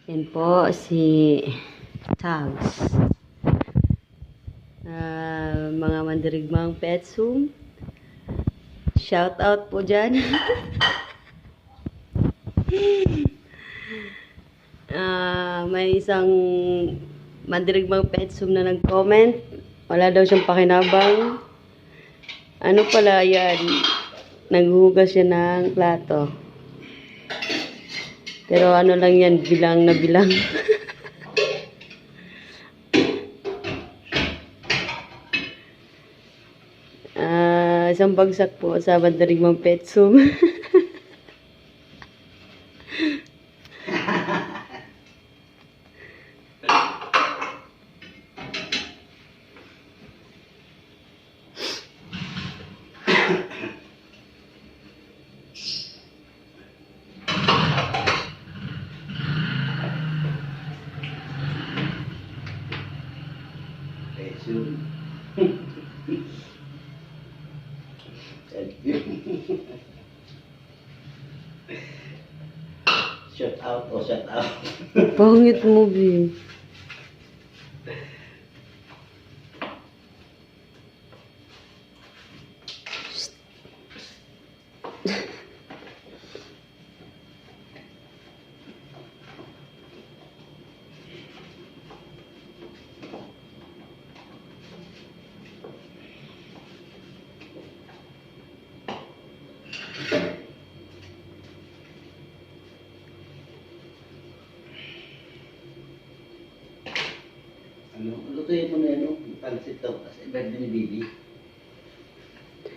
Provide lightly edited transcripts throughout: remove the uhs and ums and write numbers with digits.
Yan po si Tags. Mga mandirigmang Petsum. Shout out po dyan. May isang mandirigmang Petsum na nag-comment. Wala daw siyang pakinabang. Ano pala yan? Naghuhugas siya ng plato. Pero ano lang yan, bilang na bilang. Isang bagsak po sa mandirigmang Petsum. Shut out o shut out. Pangit mo, B. Lutuin mo na yan, pansit daw kasi birthday ni Bibi.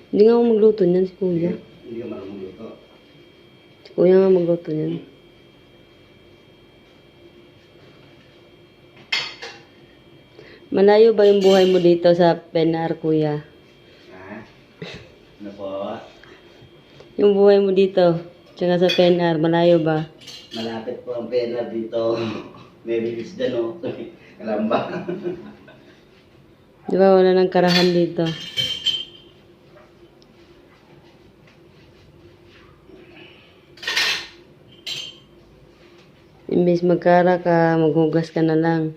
Hindi nga ako magluto niyan, si Kuya. Hindi ka marunong luto. Si Kuya nga magluto niyan. Malayo ba yung buhay mo dito sa Penar, Kuya? Ha? Ano po? Yung buhay mo dito, tsaka sa Penar, malayo ba? Malapit po ang pena dito. May release dyan o. Alam ba? Di ba wala nang karahan dito? Imbes magkara ka, maghugas ka na lang.